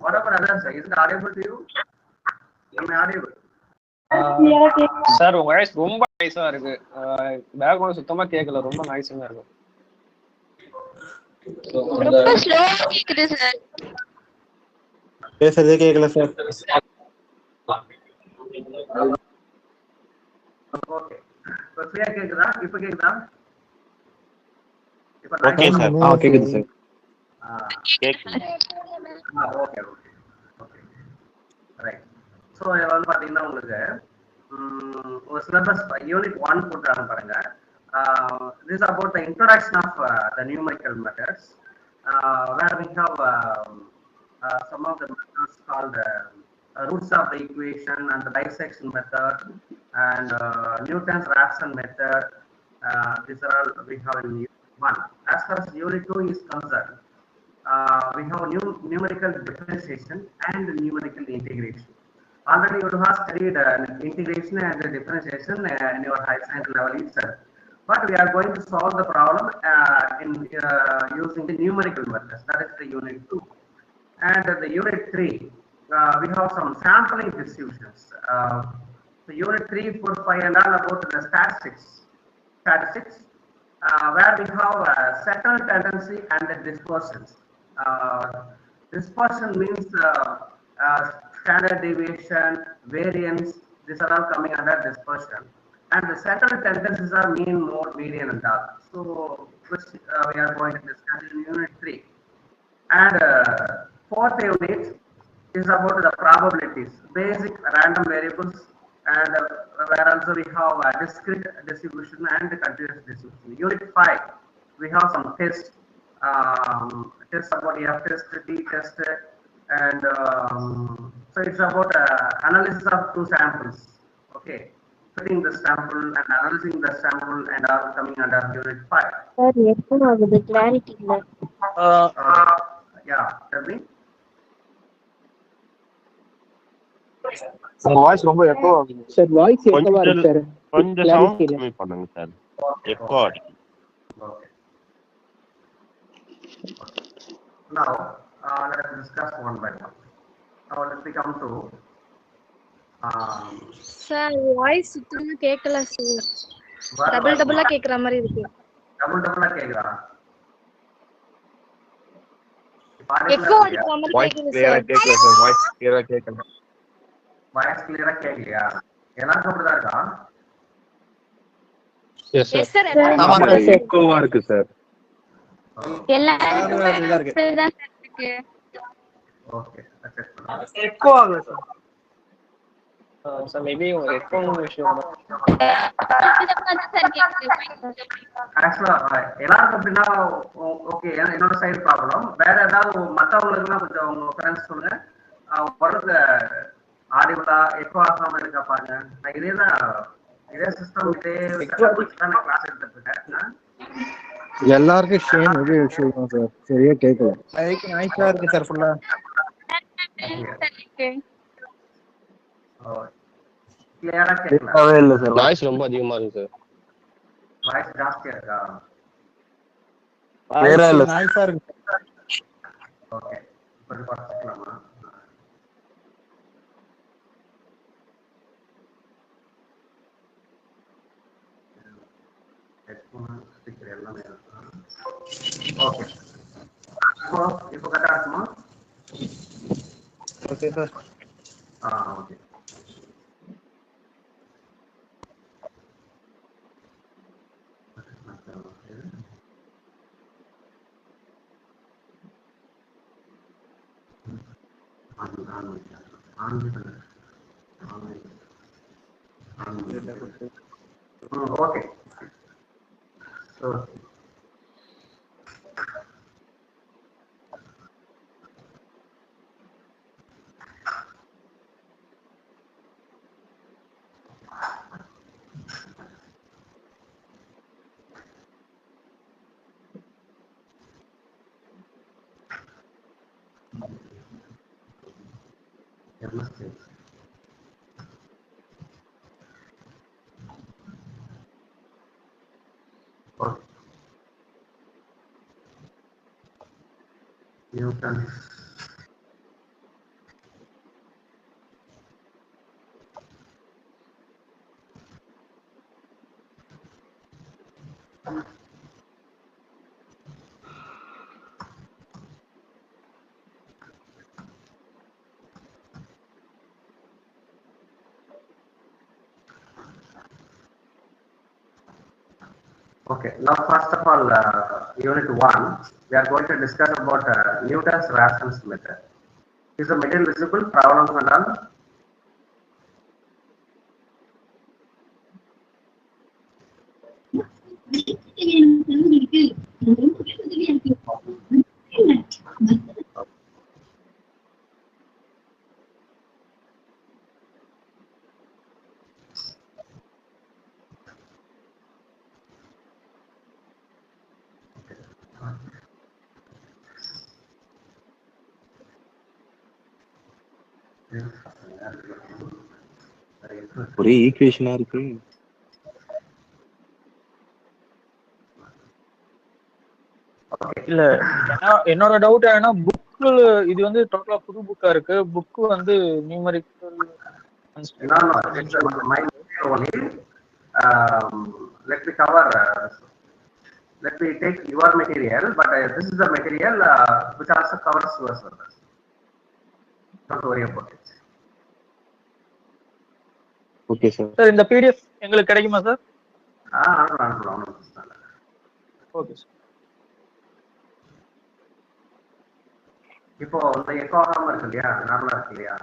What about others? Is it audible to you? Am I audible? Sir உங்க voice ரொம்ப நாய்ஸா இருக்கு. Background சுத்தமா கேட்கல, ரொம்ப நாய்ஸா இருக்கு. ரொம்ப ஸ்லோவா கேக்குது சார். பேசுறதே கேட்கல சார். ஓகே, இப்போ ஃப்ரீயா கேக்குதா? இப்போ கேக்குதா? இப்போ ஓகே சார். கேக்குது சார். கேக்குது. Okay okay okay right. So இது வந்து பார்த்தீங்கன்னா உங்களுக்கு ஒரு சிலபஸ் யூனிட் 1 போட்டுறாங்க பாருங்க. This is about the introduction of the numerical methods, where we have some of the methods called roots of the equation and the dissection method and Newton's Raphson method. These are all we have in unit 1. As far as unit 2 is concerned, we have numerical differentiation and numerical integration. Already you have studied integration and differentiation in your high science level itself, but we are going to solve the problem using the numerical methods. That is the unit 2. And the unit 3, we have some sampling distributions. The unit 3, 4, 5 and all about the statistics, where we have settled tendency and the dispersions. Dispersion means standard deviation, variance, these are all coming under dispersion. And the settled tendencies are mean, mode, median and all. So which we are going to discuss in unit 3. And fourth unit is about the probabilities, basic random variables, and where also we have discrete distribution and continuous distribution. Unit 5, we have some tests. Tests about F test, T test, and so it's about analysis of two samples. Okay, fitting the sample and analyzing the sample and all coming under unit 5. Sir, எப்போ ஆகுது clarity இல்ல. Yeah, tell me. Sir voice ரொம்ப echo ஆகுது sir. Voice எக்கோவா இருக்கு sir. கொஞ்சம் sound கம்மி பண்ணுங்க sir. Echo ஆகுது. Okay. Now, let us discuss one by one. Now, let me come to. Sir voice சுத்தமா கேட்கல சார். டபுளா கேக்குற மாதிரி இருக்கு. டபுளா கேக்குதா? எக்கோ அடிக்கிற மாதிரி கேக்குது சார். கேட்கல சார். வாய்ஸ் கிளியரா கேட்கல. வாய்ஸ் கிளியரா கேட்கலையா? எல்லாருக்கும் அப்படிதான் இருக்கா? Yes sir. எக்கோவா இருக்கு சார். எல்லாரும் அப்படிதான் இருக்கு. ஓகே, எக்கோ ஆகுது சார். சார் மேபி ஒரு ஹெட்ஃபோன் விஷயம். ஆக்சுவலா எல்லாருக்கும் அப்படின்னா ஓகே, என்னோட சைடு ப்ராப்ளம். வேற ஏதாவது மற்றவங்களுக்குலாம் கொஞ்சம் உங்க ஃப்ரெண்ட்ஸ் சொல்லுங்க. உடம்புல ஆடிபிளா எக்கோ ஆகாம இருக்கா பாருங்க. நான் இதே சிஸ்டம் இதே கிளாஸ் எடுத்துட்டு இருக்கேன். எல்லாருக்கும் சேம் இதே விஷயம் தான் சார். சரியா கேட்கல. மைக் நாய்ஸா இருக்கு சார் ஃபுல்லா. கிளியரா கேட்கல. இல்ல சார். நாய்ஸ் ரொம்ப அதிகமா இருக்கு சார். வாய்ஸ் ஜாஸ்தியா இருக்கா? கிளியரா இல்ல. நாய்ஸா இருக்கு. ஓகே, இப்ப பார்த்துக்கலாமா? ஹெட்ஃபோன் ஸ்பீக்கர் எல்லாமே இருக்கா? ஓகே, இப்போ கரெக்டா இருக்குமா? Okay sir. Okay. Okay. Newton. Okay, now first of all, unit 1, we are going to discuss about Newton's Raphson method. Is the material visible? Problem and all? ஒரே ஈக்குவேஷனா இருக்கு. இல்ல என்னோட டவுட் என்னன்னா புக்கு இது வந்து டோட்டலா புது புக்கா இருக்கு. புக் வந்து numerical No, it's my only. Let me cover. Let me take your material, but this is the material which also covers your service. Don't worry about it. Okay sir. Sir இந்த PDF எங்களுக்கு கிடைக்குமா sir? அனுப்பலாம். Okay sir. இப்போ இந்த echo ஆகாம இருக்கு இல்லையா, நார்மலா இருக்கு இல்லையா?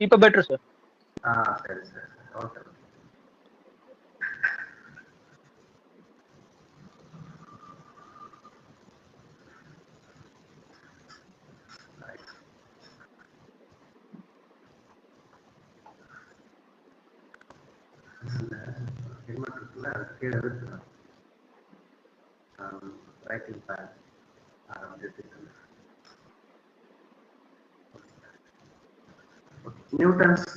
இப்போ பெட்டர் சார். சரி ஓகே. கீழே இருக்கு ரைட்டிங் பேட் நியூட்டன்ஸ்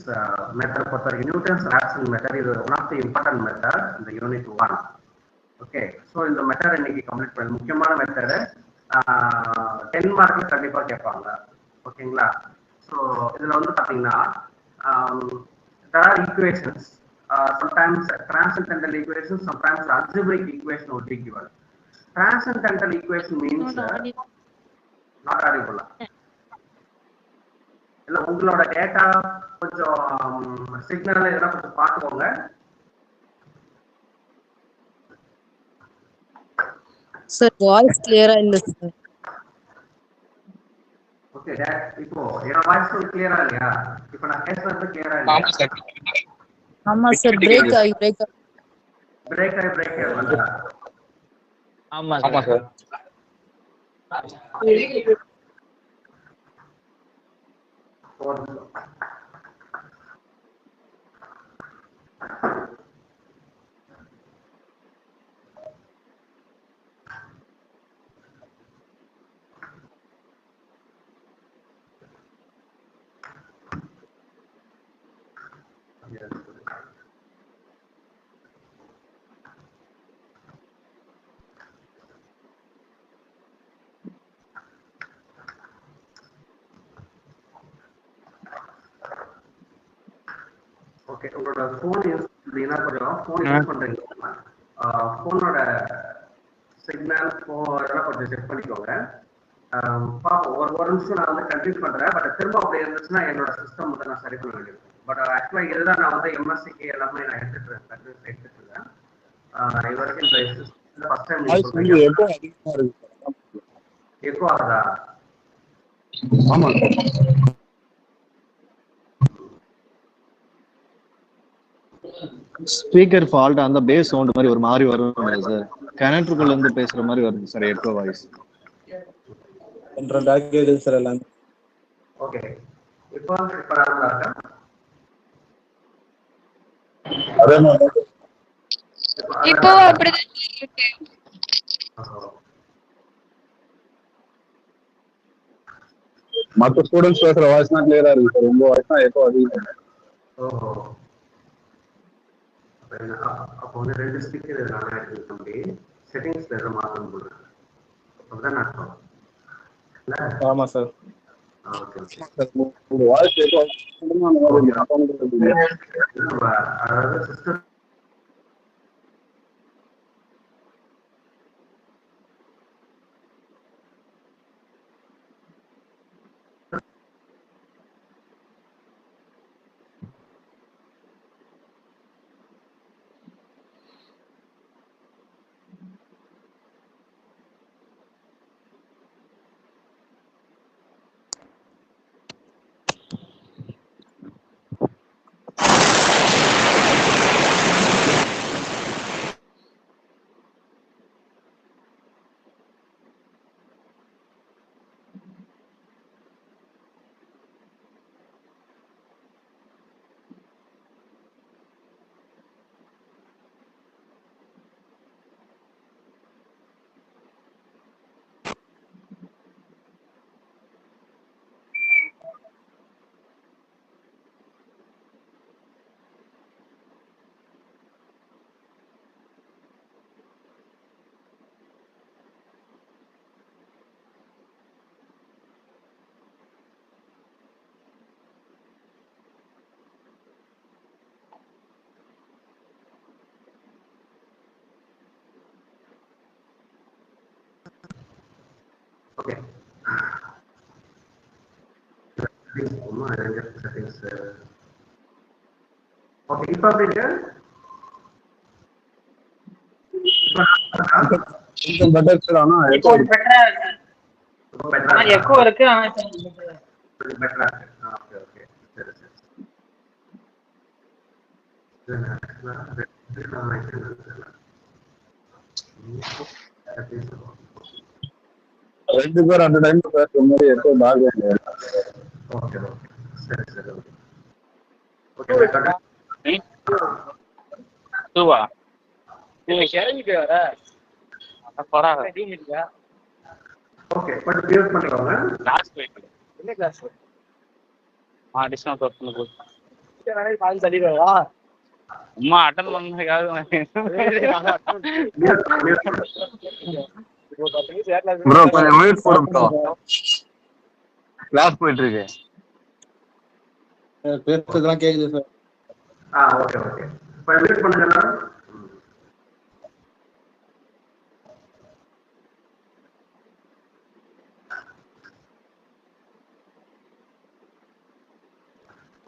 மெத்தட் பொறுத்தவரைக்கும் நியூட்டன்ஸ் ராப்சன் மெத்தட் இது one of the important method இந்த யூனிட் 1. ஓகே, ஸோ இந்த மெத்தட் இன்னைக்கு கம்ப்ளீட் பண்ணி முக்கியமான மெத்தடு 10 மார்க்ல கண்டிப்பா கேட்பாங்க. ஓகேங்களா? ஸோ இதுல வந்து பாத்தீங்கன்னா there are equations, sometimes transcendental equations, sometimes algebraic equation would be given. Transcendental equation means not audible. இல்ல உங்களோட டேட்டா கொஞ்சம் சிக்னல் இதெல்லாம் கொஞ்சம் பார்த்துக்கோங்க. சார் வாய்ஸ் கிளியரா இல்ல சார். ஓகே, இப்போ என்னோட வாய்ஸ் கிளியரா இல்லையா? இப்போ நான் பேசுறது கிளியரா இல்லையா? ஆமா சார், பிரேக் ஆகி வருதா? ஆமா சார். ஓகே, உங்களோட ஃபோன் யூஸ் அப்படின்னா கொஞ்சம் ஃபோன் யூஸ் பண்றீங்க, ஃபோனோட சிக்னல் இதெல்லாம் கொஞ்சம் செக் பண்ணிக்கோங்க. பார்ப்போம், ஒரு நிமிஷம் நான் வந்து கண்டினியூ பண்றேன். பட் திரும்ப அப்படி இருந்துச்சுன்னா என்னோட சிஸ்டம் வந்து நான் சரி பண்ண வேண்டியிருக்கும். பட் ஆக்சுவலா இதுதான் நான் வந்து எம்எஸ்சிக்கு எல்லாமே நான் எடுத்துட்டு இருக்கேன். இது வரைக்கும் இந்த ஃபர்ஸ்ட் டைம் எக்கோ ஆகுதா? ஆமா ஸ்பீக்கர் ஃபால்ட், அந்த பேஸ் சவுண்ட் மாதிரி ஒரு மாதிரி வரும் சார். கனெக்டருக்குள்ள இருந்து பேசுற மாதிரி வருது சார் எக்கோ வாய்ஸ். சார் எல்லாம் ஓகே, இப்போ நார்மலா இருக்கா? இப்போ அப்படிதான் இருக்கு. மற்ற ஸ்டூடெண்ட்ஸ் பேசுற வாய்ஸ் தான் கிளியரா இருக்கு சார். உங்க வாய்ஸ் தான் எக்கோ அதிகம். ஓஹோ, அப்போ வந்து 2 ஸ்பீக்கர் நான் எடுத்துக்க முடியும். செட்டிங்ஸ்ல எதாவது மாற்றம் போடுறேன். அப்படிதான் அர்த்தம் இல்ல? ஆமா சார். Okay okay. உங்க வாய்ஸ் ஏதோ அதாவது சிஸ்டம் ஓகே. ஓகே இப்போ அப்படி இருக்கு. கொஞ்சம் பெட்டர் சார். ஆனா இப்போ பெட்டரா இருக்கு. ஆனா எக்கோ இருக்கு. ஆனா பெட்டரா இருக்கு. ஓகே ஓகே சரி சரி. ரெண்டு பேர் அந்த டைம் பேசுற மாதிரி எப்போ பேக்ரவுண்ட் ஓகே ஓகே சரி சரி ஓகே. ஓகே தூவா நீங்க கிளம்பிட்டு வர ஓகே பட் மியூட் பண்ணிக்கோங்க. கிளாஸ் போயிட்டு என்ன கிளாஸ் டிஸ்கவுண்ட் பண்ண போகுது கால் தள்ளிடுவா அம்மா அட்டன் பண்ணதுக்காக ப்ரோ கொஞ்சம் மியூட் போடு ப்ரோ. கிளாஸ் போயிட்டு இருக்கு. பேசுறதுலாம் கேக்குது சார். ஓகே ஓகே இப்போ மியூட் பண்ணுங்க எல்லாரும்.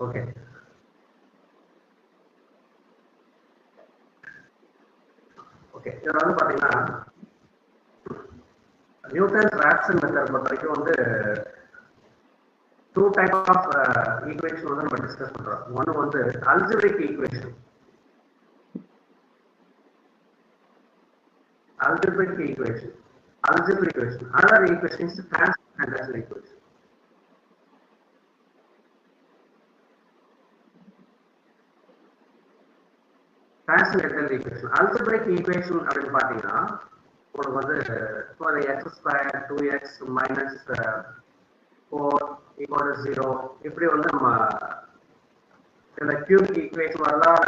Okay okay. இதில் வந்து பார்த்தீங்கன்னா நியூட்டன்ஸ் ராப்சன் மெத்தட் பொறுத்த வரைக்கும் வந்து டூ டைப் ஆஃப் ஈக்குவேஷன் வந்து நம்ம டிஸ்கஸ் பண்றோம். ஒன்று வந்து algebraic equation. Algebraic equation. Another equation is transcendental equation. Transcendental equation. Algebraic equation அப்படின்னு பார்த்தீங்கன்னா உங்களுக்கு வந்து for x square 2x minus 4 equal to 0 இப்படி வந்து நம்ம இந்த கியூப் ஈக்குவேஷன் வரலாம்,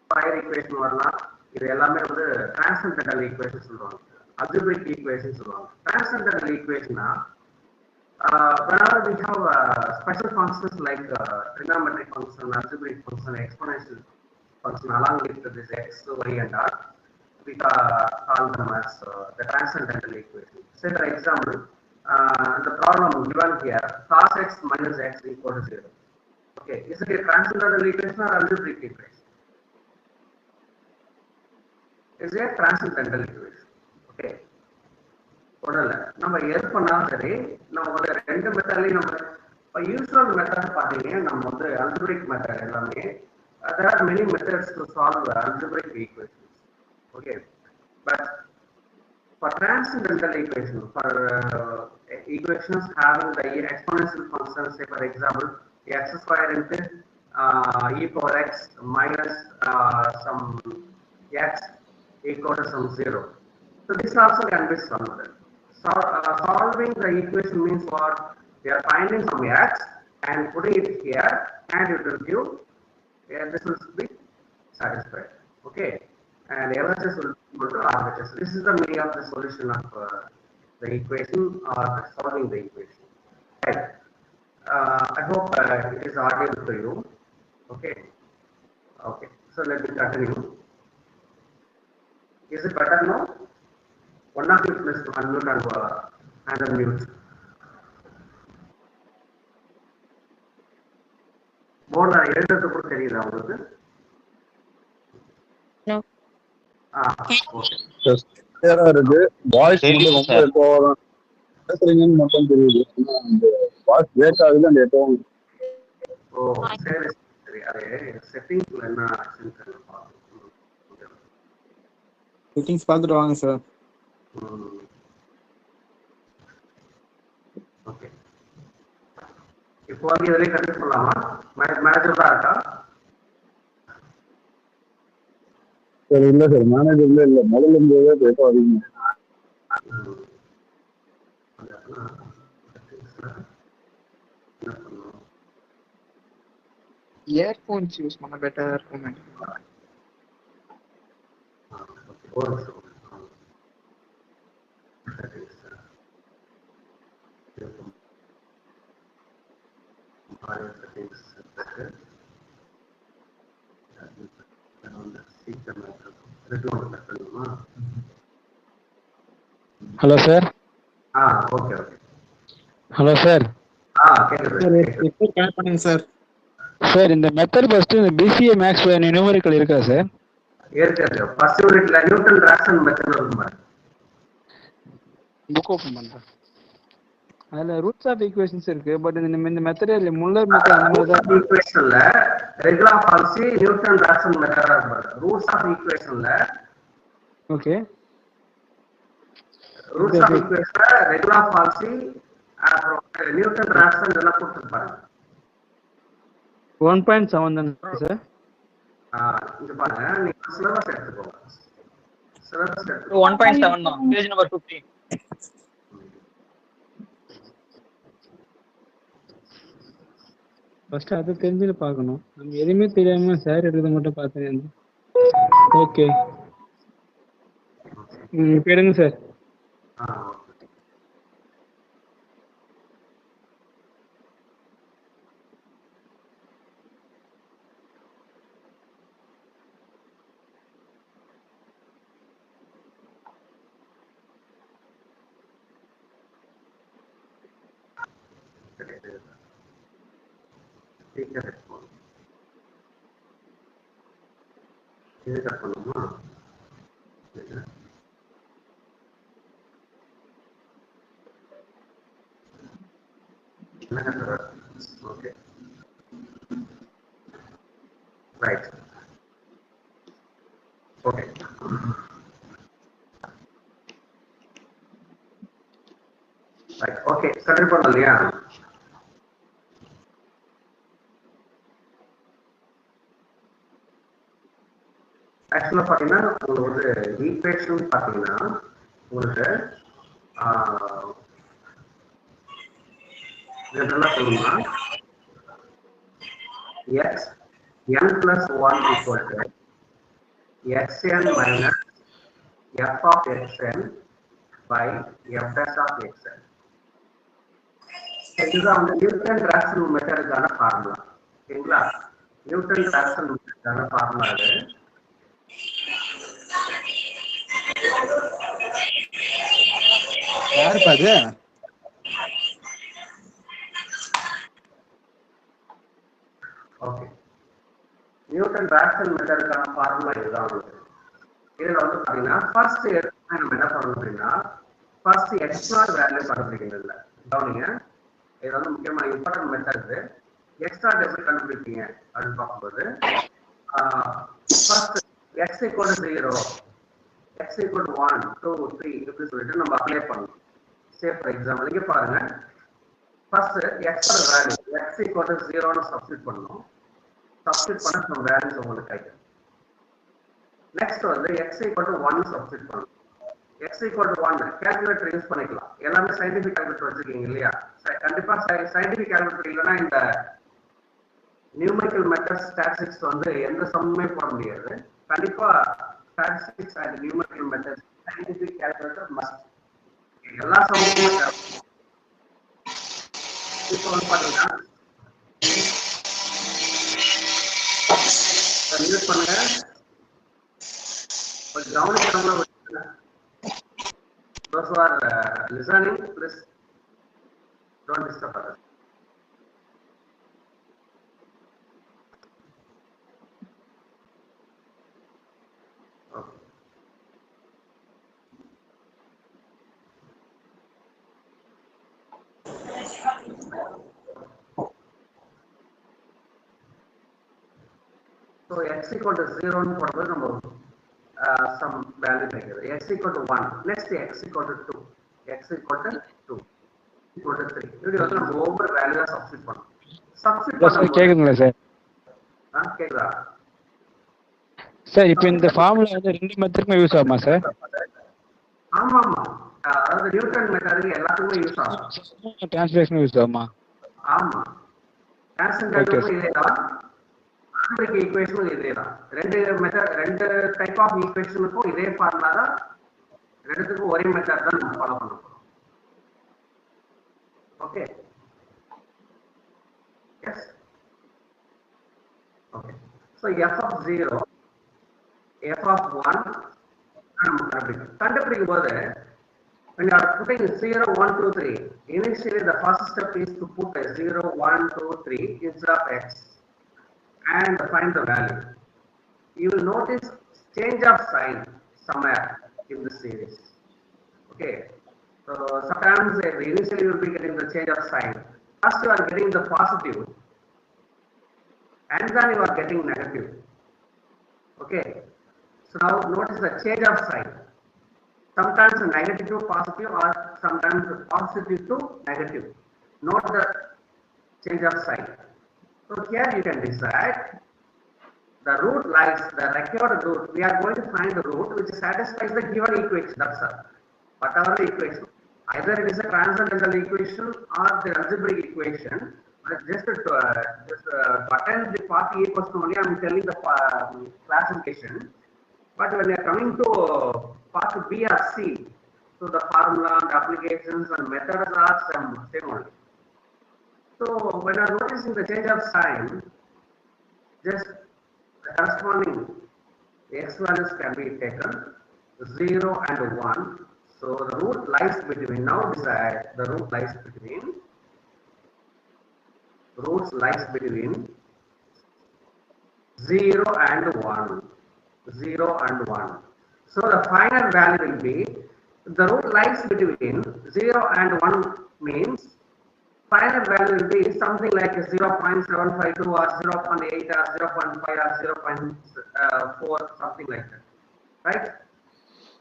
ஸ்கொயர் ஈக்குவேஷன் வரலாம். இது எல்லாமே வந்து டிரான்சென்டென்டல் ஈக்குவேஷன் சொல்லுவாங்க. அல்ஜிப்ரிக் ஈக்குவேஷன் சொல்லுவாங்க. டிரான்சென்டென்டல் ஈக்குவேஷன்னா whenever we have special functions like trigonometric function, algebraic function, exponential function along with this x, y and r, we call them as the transcendental equation. Say for example, the problem given here, cos x minus x equal to 0. Okay, is it a transcendental equation or algebraic equation? Is a transcendental equation. Okay. ஒன்றும் நம்ம எது பண்ணாலும் சரி நம்ம வந்து ரெண்டு மெத்தட்லையும் நம்ம இப்போ யூஸ்வல் மெத்தட் பார்த்தீங்கன்னா நம்ம வந்து அல்ஜிப்ரிக் மெத்தட் எல்லாமே there are many methods to solve algebraic equations. Okay, but for transcendental equation, for equations having the exponential functions, say for example x square into e power x minus some x equal to some 0. So this also can be solved. So solving the equation means what? We are finding some x and putting it here, and it will give, this will be satisfied. Okay, and LHS will be equal to RHS. This is the meaning of the solution of the the equation or solving the equation. Right. I hope it is audible to you. Okay. Okay. So let me continue. Is it better now? One of you please unmute and unmute. More than எழுதுறது கூட தெரியுதா உங்களுக்கு? No. Okay. கிளியரா இருக்கு. Voice மட்டும் ரொம்ப echo தான். பேசுறீங்கன்னு மட்டும் தெரியுது. அந்த வாய்ஸ் பிரேக் ஆகுது அந்த எக்கோ. ஓ சரி சரி. அது செட்டிங்ஸ்ல என்ன ஆப்ஷன் தெரியல. செட்டிங்ஸ் பார்த்துட்டு வாங்க சார். ஓகே. இப்போ வந்து இதுவரை கண்டிப்பா பண்ணலாமா? மேனேஜர் தான் இருக்கா? சார் இல்லை சார், மேனேஜர்ல இல்லை, முதல்ல இருந்ததே பேச அதிகமாக. இயர்போன்ஸ் யூஸ் பண்ண பெட்டரா இருக்கும். Hello sir. Okay okay. Hello sir. கேக்குது. இப்போ கனெக்ட் பண்ணுங்க சார். சார் இந்த மெத்தட் ஃபர்ஸ்ட் இந்த BCA மேக்ஸ் நியூமரிக்கல் இருக்கா சார்? இருக்கு. ஃபர்ஸ்ட் யூனிட்ல நியூட்டன் ராப்சன் மெத்தட் இருக்குமா? புக் ஓபன் பண்றேன். அதுல ரூட்ஸ் ஆஃப் ஈக்குவேஷன்ஸ் இருக்கு. பட் இந்த மெத்தட் முல்லர் மெத்தட் அந்த மாதிரி தான். ஈக்குவேஷன்ல ரெகுலர் பாலிசி நியூட்டன் ராப்சன் மெத்தடா இருக்கு. ரூட்ஸ் ஆஃப் ஈக்குவேஷன்ல ஓகே. ரூட்ஸ் ஆஃப் ஈக்குவேஷன்ல ரெகுலர் பாலிசி அப்புறம் நியூட்டன் ராப்சன் இதெல்லாம் கொடுத்துருப்பாங்க. 1.7 தான் சார். இங்க பாருங்க, நீங்க சிலபஸ் எடுத்துக்கோங்க. சிலபஸ் 1.7 தான். Page number 15. ஃபர்ஸ்ட் அதை தெரிஞ்சுட்டு பார்க்கணும். நம்ம எதுவுமே தெரியாம சார் எடுக்கிறத மட்டும் பார்த்தேன். ஓகே இப்போ எடுங்க சார். இது கட் பண்ணுமா? Okay right. Okay right. Okay continue பண்ணலாம் இல்லையா? ஆக்சுவலா பாத்தீங்கன்னா உங்களுக்கு வந்து ஈக்குவேஷன் பாத்தீங்கன்னா உங்களுக்கு இதெல்லாம் சொல்லணும்னா x n plus 1 equal to xn minus f of xn by f dash of xn. இதுதான் வந்து நியூட்டன் ராப்சன் மெத்தடுக்கான ஃபார்முலா. ஓகேங்களா? நியூட்டன் ராப்சன் மெத்தடுக்கான ஃபார்முலா இது. யார் பாது? ஓகே. நியூட்டன் ராப்சன் மெத்தடுக்கான ஃபார்முலா இதுதான் உங்களுக்கு. இதுல வந்து பாத்தீங்கன்னா ஃபர்ஸ்ட் நம்ம என்ன பண்ணணும் அப்படின்னா ஃபர்ஸ்ட் எக்ஸ்ட்ரா வேல்யூ கண்டுபிடிக்கிறது இல்லை. கவனிங்க, இது வந்து முக்கியமான இம்பார்ட்டன்ட் மெத்தட். எக்ஸ்ட்ரா எப்படி கண்டுபிடிப்பீங்க அப்படின்னு பார்க்கும்போது first x equal to 0, x equal to 1, 2, 3 இப்படி சொல்லிட்டு நம்ம அப்ளை பண்ணணும். சே ஃபார் எக்ஸாம்பிள் இங்க பாருங்க, ஃபர்ஸ்ட் x ஓட வேல்யூ x equal to 0 னு சப்ஸ்டிட்யூட் பண்ணனும். சப்ஸ்டிட்யூட் பண்ண some values உங்களுக்கு கிடைக்கும். நெக்ஸ்ட் வந்து x equal to 1 சப்ஸ்டிட்யூட் பண்ணனும். x equal to 1 calculator use பண்ணிக்கலாம். எல்லாமே சயின்டிஃபிக் கால்குலேட்டர் வச்சிருக்கீங்க இல்லையா? கண்டிப்பா சயின்டிஃபிக் கால்குலேட்டர் இல்லனா இந்த நியூமெரிக்கல் மெத்தட்ஸ் ஸ்டாட்டிஸ்டிக்ஸ் வந்து எந்த சம்மே போட முடியாது. கண்டிப்பா statistics and numerical methods scientific calculator must. எல்லா சமூகமும் இப்போ வந்து பாத்தீங்கன்னா யூஸ் பண்ணுங்க. கொஞ்சம் கவனிக்கிறவங்க those who are listening, please don't disturb others. Okay. So x equal to 0 ன்னு போடும்போது நம்ம some value கிடைக்குது. X equal to 1. Next x equal to 2. X equal to 2. Equal to 3. இப்படி வந்து நம்ம ஒவ்வொரு வேல்யூவா சப்ஸ்டிட் பண்ணணும். சப்ஸ்டிட் பண்ணும்போது கேக்குதுங்களா சார்? கேக்குதா சார்? இப்போ இந்த ஃபார்முலா வந்து ரெண்டு மெத்தடுக்குமே யூஸ் ஆகுமா சார்? ஆமா ஆமா, அதாவது நியூட்டன் மெத்தடுக்கு எல்லாத்துக்குமே யூஸ் ஆகும். டிரான்ஸ்லேஷன் யூஸ் ஆகுமா? ஆமா, டிரான்ஸ்லேஷனுக்கும் இதேதான், ஆல்ஜிபிரிக் ஈக்குவேஷனும் இதேதான். ரெண்டு டைப் ஆஃப் ஈக்குவேஷனுக்கும் இதே ஃபார்முலா தான், ரெண்டுத்துக்கும் ஒரே மெத்தட் தான் நம்ம ஃபாலோ பண்ண போறோம். Okay, yes, okay. So f of 0, f of 1 நம்ம கண்டுபிடிக்கும் போது when you are putting 0, 1, 2, 3, initially the first step is to put a 0, 1, 2, 3 instead of x and find the value. You will notice change of sign somewhere in the series. Okay, so sometimes initially you will be getting the change of sign. First you are getting the positive and then you are getting negative. Okay, so now notice the change of sign. Sometimes negative to positive or sometimes positive to negative. Note the change of sign. So here you can decide the root lies, the required root. We are going to find the root which satisfies the given equation. That's all. Whatever the equation, either it is a transcendental equation or the algebraic equation. Just button the part A question only. I am telling the classification. But when you are coming to part B or C, so the formula, the applications and methods are same only. So when you are noticing the change of sign, just the corresponding x values can be taken 0 and 1. So the root lies between, now decide the root lies between, roots lies between 0 and 1. 0 and 1. So the final value will be, the root lies between 0 and 1 means final value will be something like 0.752 or 0.8 or 0.5 or 0.4, something like that, right?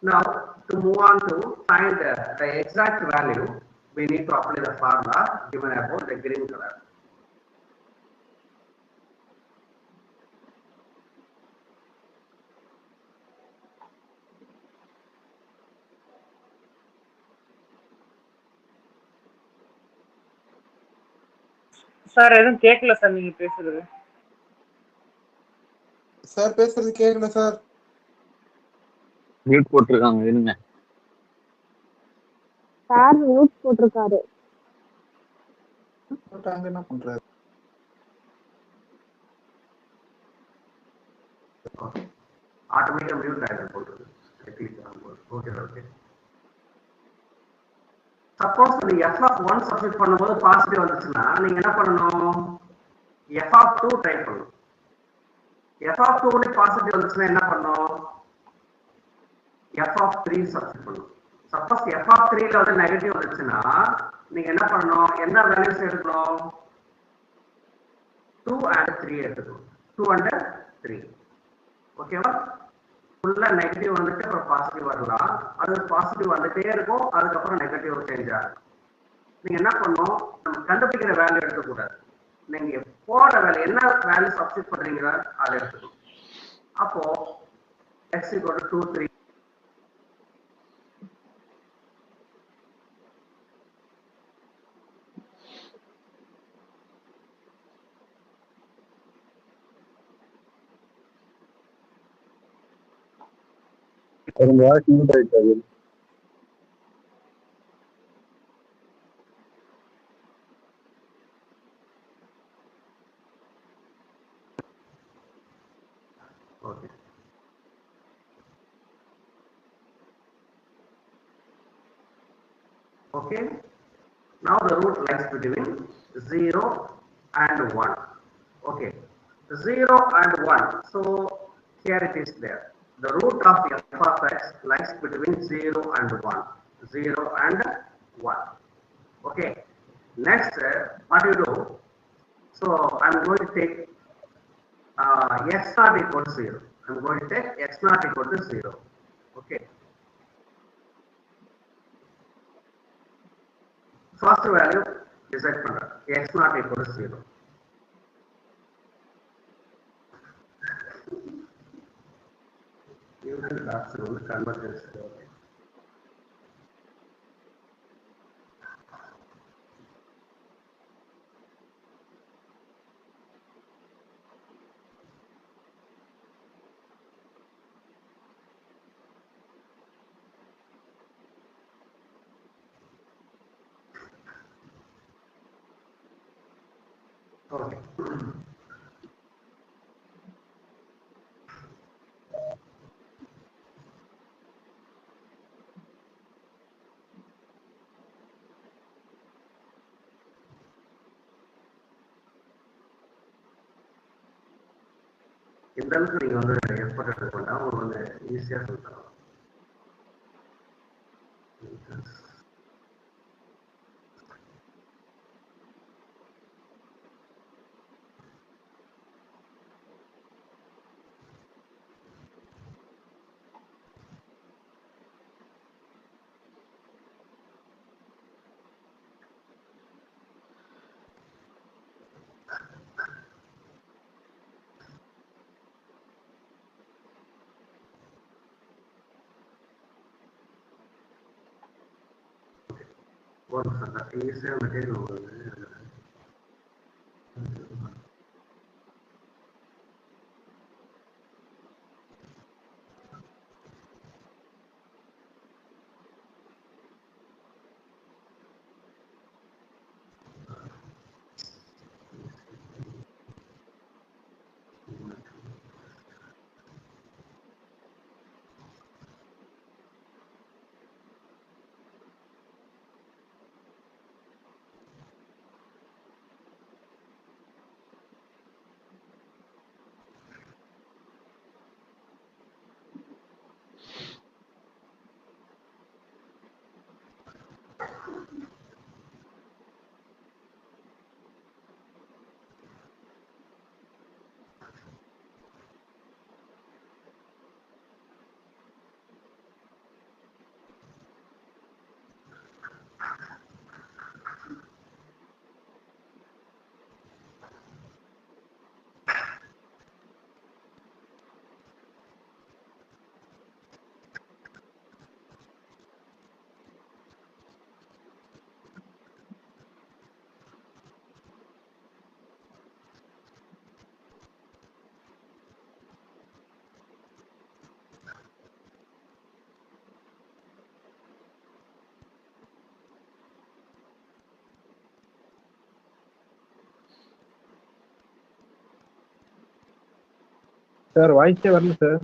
Now to move on to find the exact value, we need to apply the formula given above, the green color. Sir எதுவும் கேட்கல sir நீங்க பேசுறது. Sir பேசுறது கேட்கல sir. Mute போட்டிருக்காங்க, இருங்க. Sir mute போட்டிருக்காரு. போட்டாங்க, என்ன பண்றாரு? ஆட்டோமேட்டிக்கா மியூட் ஆயிடும் போட்டு. Okay okay. சப்போஸ் நீங்க f of 1 சப்ஸ்டிட் பண்ணும்போது பாசிட்டிவ் வந்துச்சுன்னா நீங்க என்ன பண்ணணும், f of 2 ட்ரை பண்ணணும். f of 2 ல பாசிட்டிவ் வந்துச்சுன்னா என்ன பண்ணணும், f of 3 சப்ஸ்டிட் பண்ணணும். சப்போஸ் f of 3 ல வந்து நெகட்டிவ் வந்துச்சுன்னா நீங்க என்ன பண்ணணும், என்ன வேல்யூஸ் எடுக்கணும், 2 and 3 எடுக்கணும். 2 and 3. ஓகேவா? ஃபுல்லா நெகட்டிவ் வந்துட்டு அப்புறம் பாசிட்டிவ் வரலாம், அது பாசிட்டிவ் வந்துட்டே இருக்கும், அதுக்கப்புறம் நெகட்டிவ் சேஞ்ச் ஆகும். நீங்க என்ன பண்ணணும், நம்ம கண்டுபிடிக்கிற வேல்யூ எடுக்கக்கூடாது, நீங்க போட வேல்யூ என்ன வேல்யூ சப்ஸ்டிட் பண்றீங்களோ அதை எடுத்துக்கணும். அப்போ x equal to 2, 3. உங்க வாய்ஸ் மியூட் ஆயிட்டாரு. Okay. Now the root lies between 0 and 1. Okay. 0 and 1. So here it is there. The root of f of x lies between 0 and 1. 0 and 1. Okay. Next, what you do? So I'm going to take x not equal to 0. I'm going to take x not equal to 0. Okay. First value decide பண்ணலாம் x not equal to 0. Newton Raphson வந்து convergence. Okay. இந்த அளவுக்கு நீங்க வந்து effort எடுத்துக்கொண்டா உங்களுக்கு வந்து ஈஸியா சொல்லித்தரலாம். ஈஸியா மெட்டீரியல் உங்களுக்கு சார் வாய்ஸே வரல sir.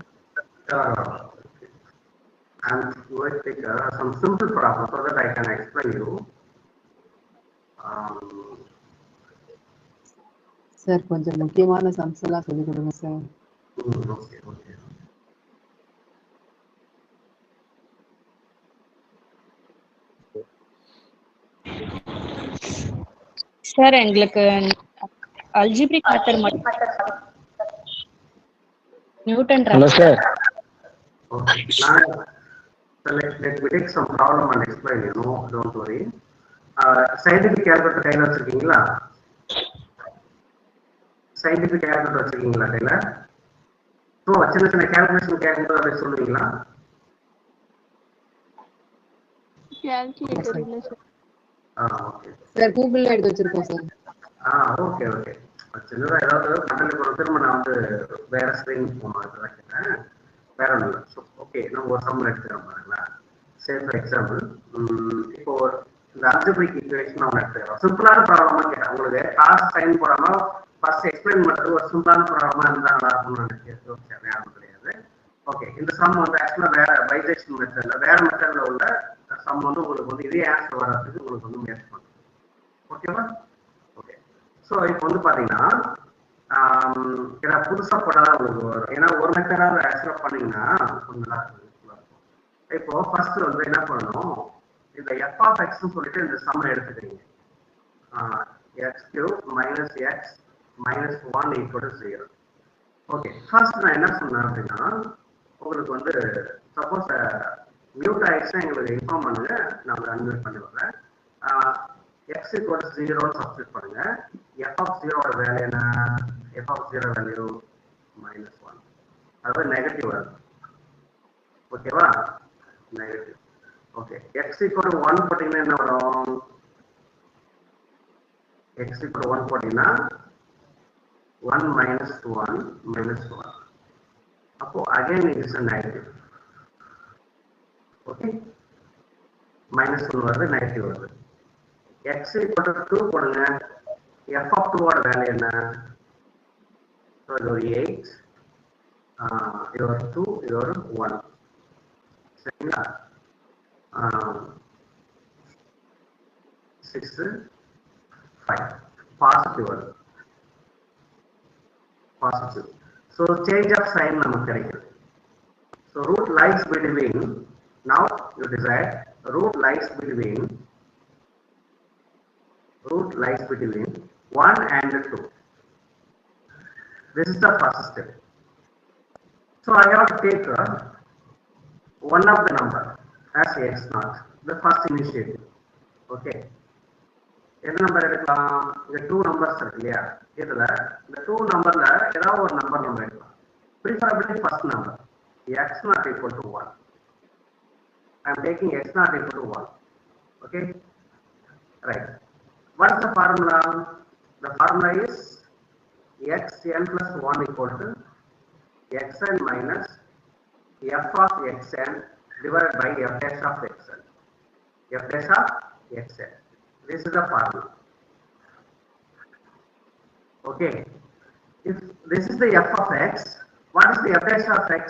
I'm going to take some simple problem so that I can explain you. Sir கொஞ்சம் முக்கியமான சம்ஸ் எல்லாம் சொல்லி கொடுங்க சார். Okay, okay. சார் எங்களுக்கு அல்ஜிப்ரிக் மெத்தட் மட்டும் Newton hello sir. Okay. Now, let me take some problem and explain you. No, don't worry. Scientific calculator கையில வச்சிருக்கீங்களா? Scientific calculator வச்சிருக்கீங்களா கையில? So, சின்ன சின்ன calculation கேட்கும்போது அதை சொல்லுவீங்களா? கால்குலேட்டர் இல்ல சார். Okay. சார் கூகுள்ல எடுத்து வச்சிருக்கோம் சார். Okay okay. சின்னதா ஏதாவது மண்டல கொடுத்து நான் வந்து வேற ஸ்கிரீன் போனேன் வேற ஒன்றும் இல்லை. ஸோ ஓகே நம்ம ஒரு சம்மர் எடுத்துக்கிறோம் பாருங்களா. சரி ஃபார் எக்ஸாம்பிள் இப்போ இந்த அல்ஜிப்ரிக் ஈக்குவேஷன் அவன் எடுத்துக்கிறோம். சிம்பிளான ப்ராப்ளமா கேட்டேன் உங்களுக்கு காசு சைன் போடாம ஃபர்ஸ்ட் எக்ஸ்பிளைன் பண்ணுறது ஒரு சிம்பிளான ப்ராப்ளமா இருந்தால் நல்லா இருக்கும்னு நினைக்கிறேன். யாரும் கிடையாது. ஓகே இந்த சம் வந்து ஆக்சுவலாக வேற பைஜெக்ஷன் மெத்தட்ல வேற மெத்தட்ல உள்ள சம் வந்து உங்களுக்கு உங்களுக்கு வந்து இதே ஆன்சர் வர்றதுக்கு உங்களுக்கு வந்து முயற்சி பண்ணும். ஓகேவா? ஓகே. ஸோ இப்போ வந்து பார்த்தீங்கன்னா ஏன்னா புதுசாக போட்டால் உங்களுக்கு வரும். ஏன்னா ஒரு மெத்தடாக ஆக்சுவலாக பண்ணீங்கன்னா கொஞ்சம் நல்லா இருக்கும். இப்போ ஃபர்ஸ்ட் வந்து என்ன பண்ணணும், இந்த எஃப் ஆஃப் எக்ஸ்ன்னு சொல்லிட்டு இந்த சம்மை எடுத்துக்கிறீங்க. X cube minus X minus 1 equal to 0. Okay, first நான் என்ன சொன்னேன் அப்படின்னா உங்களுக்கு வந்து சப்போஸ் மியூட் ஆயிடுச்சுன்னா எங்களுக்கு இன்ஃபார்ம் பண்ணுங்க, நான் அன்மியூட் பண்ணி விடுறேன். எக்ஸ் ஈக்குவல் டு 0 சப்ஸ்டிட் பண்ணுங்க. எஃப் ஆஃப் 0 வேல்யூ என்ன? எஃப் ஆஃப் 0 வேல்யூ -1, அதாவது நெகட்டிவ் வருது. ஓகேவா? Negative. Okay, X equal to 1 போட்டீங்கன்னா என்ன வரும்? எக்ஸ் ஈக்குவல் டு 1 போட்டீங்கன்னா 1 minus 1 minus 1. அப்போ again it is a negative. Okay, minus 1 வருது, நெகட்டிவ் வருது. x equal to 2 போடுங்க. f of 2 ஓட வேல்யூ என்ன? so இது ஒரு 8, இது ஒரு 2, இது ஒரு 1. சரிங்களா? 6 5 பாசிட்டிவ் வருது. Positive. So change of sign நமக்கு கிடைக்குது. So root lies between, now you decide root lies between 1 and 2. This is the first step. So I have to take one of the number as x naught, the first initiative. Okay. எந்த number எடுக்கலாம்? இந்த 2 numbers இருக்கு இல்லையா, இதுல இந்த 2 நம்பர்ல ஏதாவது ஒரு நம்பர் நம்ம எடுக்கலாம். Preferably first number x not equal to 1. I am taking x not equal to 1. Okay, right. What is the formula? The formula is xn plus 1 equal to xn minus f of xn divided by f dash of xn. F dash of xn. This is the formula. Okay, if this is the f of x, what is the f dash of x?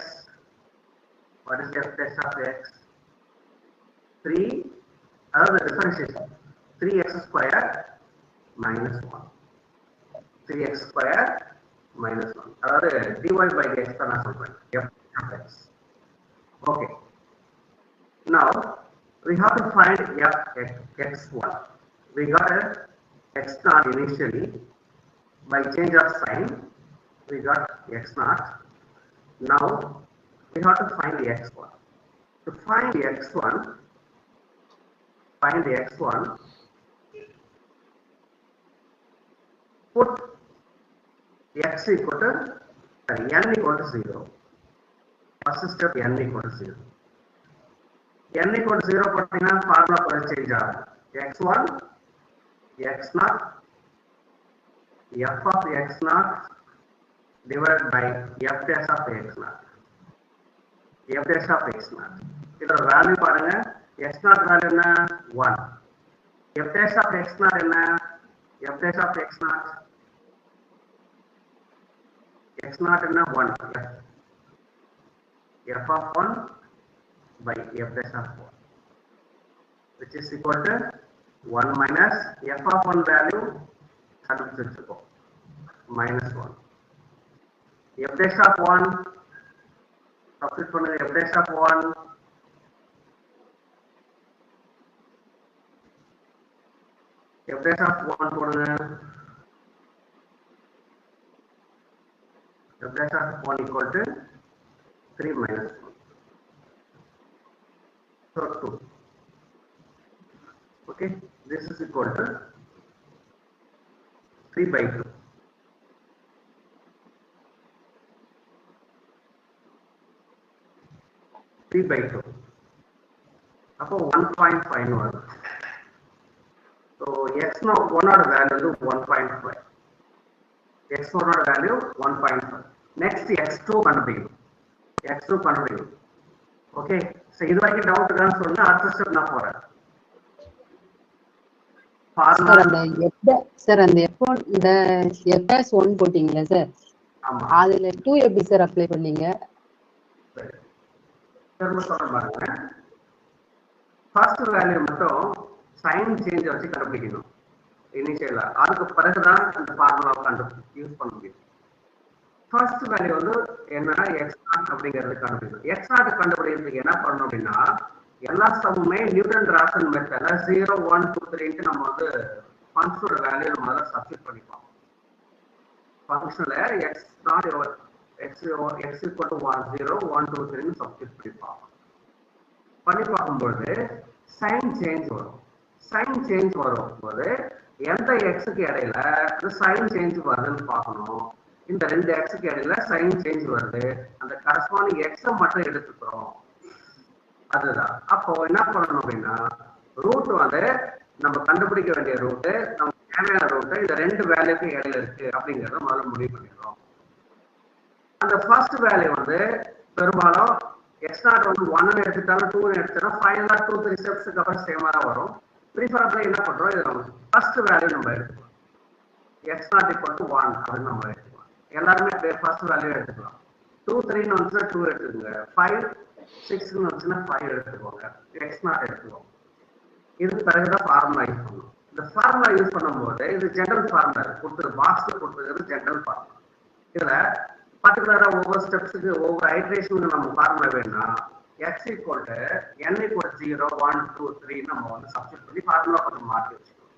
What is the f dash of x? 3, the differentiation, 3x square minus 1. 3x square minus 1. Dy by dx தான் நான் சொல்றேன். f of x. Okay, now we have to find f x1. We got a x naught initially. By change of sign, we got x naught. Now we have to find the x1. To find the x1, put x equal to n equal to 0. First step, n equal to 0. n equal to 0 போட்டீங்கன்னா formula கொஞ்சம் change ஆகும். x1 x naught f of x naught divided by f dash of x naught. F dash of x naught. இதோட value பாருங்க. x naught value என்ன? 1. f dash of x naught என்ன? f dash of x naught என்ன? 1. f of 1 by f dash of 1, which is equal to 1 minus f of 1 value minus 1. F dash of 1 substitute பண்ணுங்க. f dash of 1 போடுங்க. f dash of 1 equal to 3 minus 1. So 2. Okay, this is equal to 3 by 2. 3 by 2. அப்போ 1.5 வருது. So x1 ஓட value 1.5. x1 ஓட value 1.5. Next x2 கண்டுபிடிக்கணும். Okay, so இது வரைக்கும் doubt இருக்கான்னு சொல்லுங்க. அடுத்த ஸ்டெப் நான் போறேன். சார் அந்த f1 இந்த f1 போட்டீங்களா சார்? ஆமா. அதுல 2 எப்படி சார் அப்ளை பண்ணீங்க? திரும்ப சொல்றேன் பாருங்க. ஃபர்ஸ்ட் வேல்யூ மட்டும் சைன் சேஞ்ச் வச்சு கண்டுபிடிக்கணும் இனிஷியலா. அதுக்கு பிறகுதான் அந்த ஃபார்முலாவை யூஸ் பண்ண முடியும். ஃபர்ஸ்ட் வேல்யூ வந்து என்னன்னா x0 அப்படிங்கிறது கண்டுபிடிக்கணும். x0 கண்டுபிடிக்கிறதுக்கு என்ன பண்ணணும் அப்படின்னா எல்லா சம்முமே நியூட்டன் ராசன் மெத்தட்ல 0 1 2 3 நம்ம வந்து ஃபங்க்ஷனோட வேல்யூ நம்ம அதை சப்ஸ்டிட் பண்ணிப்போம். ஃபங்க்ஷன்ல x0 x equal to 0 1 2 3 substitute பண்ணிப்போம். பண்ணி பார்க்கும்போது சைன் சேஞ்ச் வரும். சைன் சேஞ்ச் வரும்போது எந்த எக்ஸுக்கு இடையில சைன் சேஞ்ச் வருதுன்னு பார்க்கணும். இந்த ரெண்டு எக்ஸுக்கு இடையில சைன் சேஞ்ச் வருது, அந்த கரஸ்பாண்டிங் எக்ஸை மட்டும் எடுத்துக்கிறோம். அதுதான் அப்போ என்ன பண்ணணும் அப்படின்னா ரூட் வந்து நம்ம கண்டுபிடிக்க வேண்டிய ரூட்டு நம்ம தேவையான ரூட்டு இந்த ரெண்டு வேல்யூக்கு இடையில இருக்கு அப்படிங்கிறத முதல்ல முடிவு பண்ணிடுறோம். அந்த ஃபர்ஸ்ட் வேல்யூ வந்து பெரும்பாலும் x0 வந்து 1 எடுத்துட்டாலும் 2 எடுத்துட்டாலும் ஃபைனலா 2 3 ஸ்டெப்ஸ்க்கு அப்புறம் சேமா தான் வரும். ப்ரீஃபரபிளா என்ன பண்றோம், இது நம்ம ஃபர்ஸ்ட் வேல்யூ நம்ம எடுத்துக்கலாம். x0 equal to 1 அப்படின்னு நம்ம எடுத்துக்கலாம். எல்லாருமே ஃபர்ஸ்ட் வேல்யூ எடுத்துக்கலாம். 2 3 ன்னு வந்துச்சுன்னா 2 எடுத்துக்கோங்க, 5 6 ன்னு வந்துச்சுன்னா 5 எடுத்துக்கோங்க, x0 எடுத்துக்கோங்க. இதுக்கு பிறகுதான் ஃபார்முலா யூஸ் பண்ணணும். இந்த ஃபார்முலா யூஸ் பண்ணும்போது இது ஜெனரல் ஃபார்முலா கொடுத்துரு பாக்ஸ்ல கொடுத்துருக்கிறது ஜெனரல் ஃபார்முலா. இதுல பர்டிகுலரா ஒவ்வொரு ஸ்டெப்ஸுக்கு ஒவ்வொரு ஐட்ரேஷனுக்கு நம்ம ஃபார்முலா வேணும்னா x equal to n equal to 0 1 2 3 நம்ம வந்து சப்ஸ்டிட் பண்ணி ஃபார்முலா கொஞ்சம் மாற்றி வச்சுக்கோம்.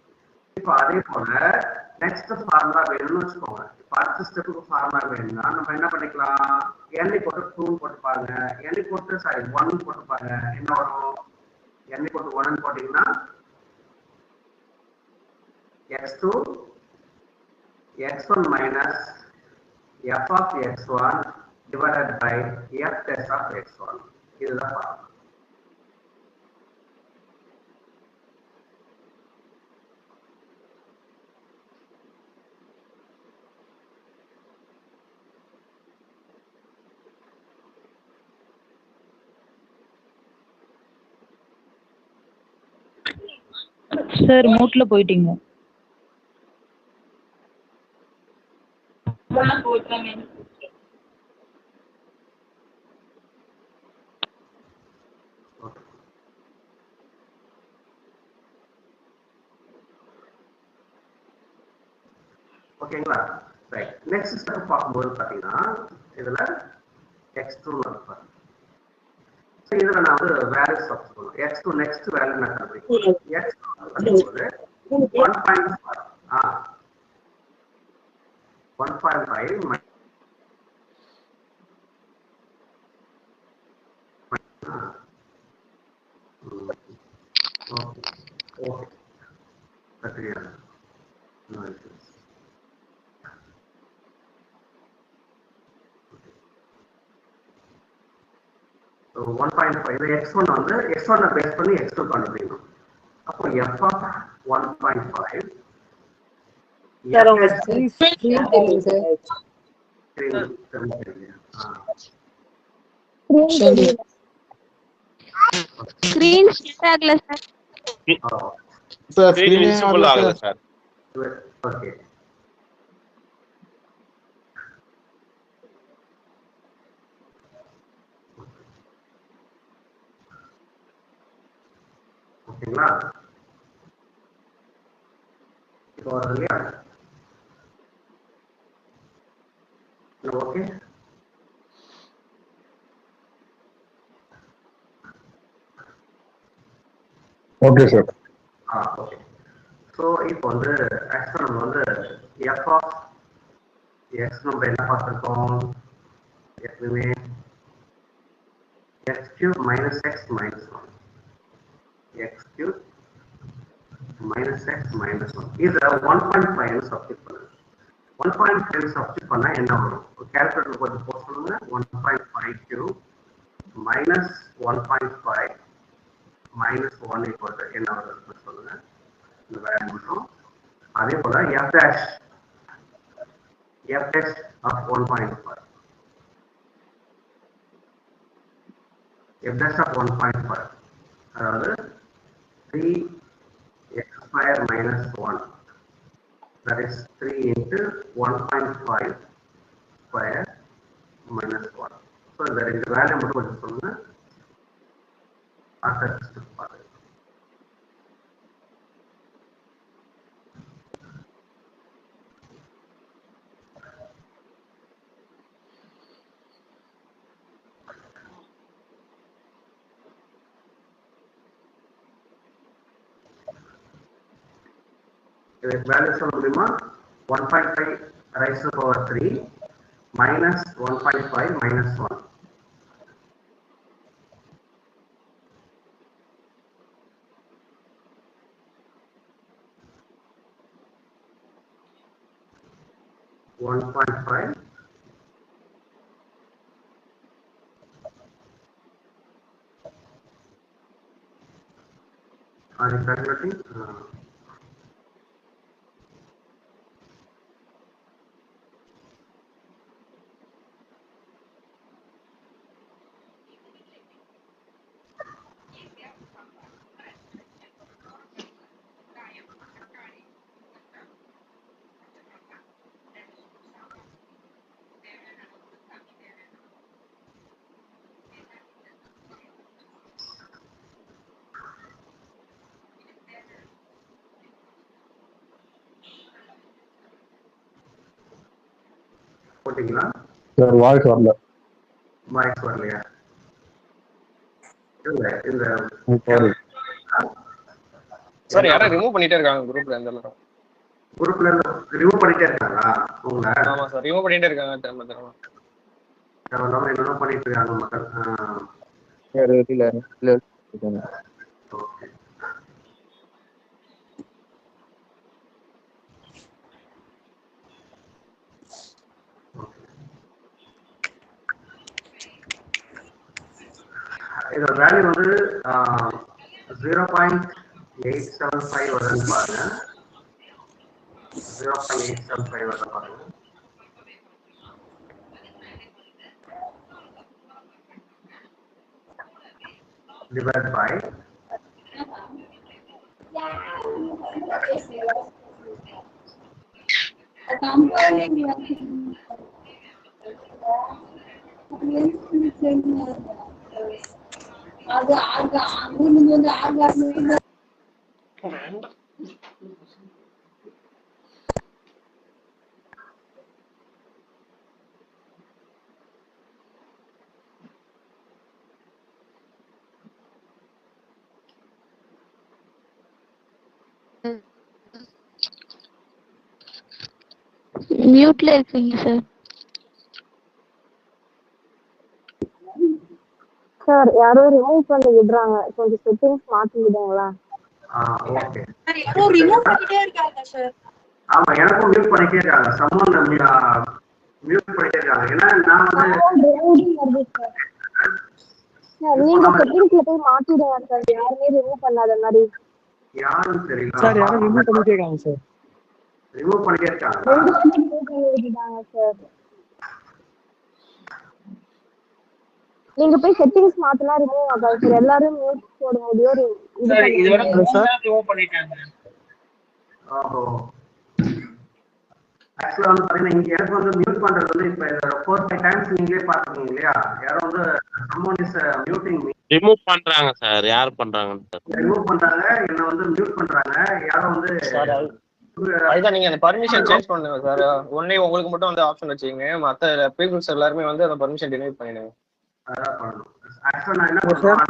இப்போ அதே போல நெக்ஸ்ட் ஃபார்முலா வேணும்னு வச்சுக்கோங்க. இப்போ அடுத்த ஸ்டெப்புக்கு ஃபார்முலா வேணும்னா நம்ம என்ன பண்ணிக்கலாம், n equal to 2 போட்டு பாருங்க, n equal to 1 போட்டு பாருங்க, என்ன வரும், n equal to 1 போட்டீங்கன்னா x2 x1 minus f of x1 divided by f test of x1. இதுதான் ஃபார்முலா. சார் மூட்ல போயிட்டீங்க. ஓகேங்களா, ரைட். நெக்ஸ்ட் ஸ்டெப் பார்க்கும்போது பார்த்தீங்கன்னா இதுல x2 இருப்பாரு. ஸோ இதில் நான் வந்து வேல்யூ சப்ஸ்டிட் பண்ணுவேன். x2 நெக்ஸ்ட் வேல்யூ நான் கண்டுபிடிக்கிறேன். x2 பண்ணும்போது 1.5 1.5 ஓகே கரெக்டா. So 1.5 இது x1 வந்து x1 பேஸ் பண்ணி x2 கண்டுபிடிக்கணும். அப்போ f of 1.5 சார் உங்க ஸ்கிரீன் தெரியும் சார். ஸ்கிரீன் ஷேர் ஆகல சார். சார் ஸ்கிரீன் விசிபிள் ஆகுது சார். ஓகே ஓகேங்களா, இப்போ வருது இல்லையா, okay. Okay sir. Okay. So இப்போ வந்து ஆக்சுவலாக நம்ம வந்து f of x நம்ம என்ன பார்த்துருக்கோம், எப்பவுமே x cube minus x minus 1 x cube minus x minus 1 இதை 1.5 சப்ஸ்டிட் பண்ணுங்க. 1.5 சப்ஸ்டிட் பண்ணா என்ன வரும், கால்குலேட்டர் கொஞ்சம் போட சொல்லுங்க. 1.5 cube minus 1.5 minus 1 equal to என்ன வருதுன்னு சொல்லுங்க. இந்த வேல்யூ மட்டும் அதே போல f dash of 1.5 f dash of 1.5 அதாவது 3x square minus 1, that is 3 into 1.5 square minus 1. So இந்த ரெண்டு வேல்யூ மட்டும் கொஞ்சம் சொல்லுங்க. அடுத்த ஸ்டெப் பாருங்க. இதுக்கு வேல்யூ சொல்ல முடியுமா? 1.5 raised to the power 3 minus 1.5 minus 1. Are you calculating? போட்டீங்களா? சார் வாய்ஸ் வரல. வாய்ஸ் வரலையா? இல்ல இந்த சார் யாரும் ரிமூவ் பண்ணிட்டே இருக்காங்க குரூப்ல இருந்து. குரூப்ல இருந்து ரிமூவ் பண்ணிட்டே இருக்காங்களா உங்களை? ஆமா சார் ரிமூவ் பண்ணிட்டே இருக்காங்க. திரும்ப திரும்ப என்னென்ன பண்ணிட்டு இருக்காங்க மக்கள். இதோட வேல்யூ வந்து 0.875 வருதுன்னு பாருங்க. 0.875 வருது பாருங்க. Divided by மியூட்ல இருக்கீங்க சார். சார் யாரோ ரிமூவ் பண்ணி விடுறாங்க, கொஞ்சம் செட்டிங்ஸ் மாத்தி விடுங்களா? ஓகே. யாரோ ரிமூவ் பண்ணிட்டே இருக்காங்க சார். ஆமா எனக்கும் மியூட் பண்ணிட்டே இருக்காங்க. சம்மன் மியூட் பண்ணிட்டே இருக்காங்க. ஏன்னா நான் வந்து சார் நீங்க செட்டிங்ஸ்ல போய் மாத்திடுங்க சார். யாருமே ரிமூவ் பண்ணாத மாதிரி. யாரும் தெரியல சார் யாரும் ரிமூவ் பண்ணிட்டே இருக்காங்க சார். ரிமூவ் பண்ணிட்டே இருக்காங்க. சார் நீங்க போய் செட்டிங்ஸ் மாத்தினா ரிமூவ் ஆகாது சார். எல்லாரும் மியூட் போட முடியும். சார் இதுவரை ரிமூவ் பண்ணிட்டாங்க. ஓஹோ. ஆக்சுவலா வந்து பாத்தீங்கன்னா இங்க எனக்கு வந்து மியூட் பண்றது வந்து இப்ப 4-5 டைம்ஸ் நீங்களே பாத்துக்கீங்க இல்லையா? யாரோ வந்து someone is muting me. Remove பண்றாங்க சார். யார் பண்றாங்கன்னு தெரியல. ரிமூவ் பண்றாங்க, என்ன வந்து மியூட் பண்றாங்க. யாரோ வந்து சார் அதுதான் நீங்க அந்த பர்மிஷன் சேஞ்ச் பண்ணுங்க சார். ஒன்லி உங்களுக்கு மட்டும் வந்து ஆப்ஷன் வச்சுக்கீங்க. மத்த பீப்புள்ஸ் எல்லாருமே வந்து அந்த பர்மிஷன் டினேட் பண்ணிடுங்க. அதான் பண்ணணும். ஆக்சுவலா நான் என்ன பண்ணுவேன்,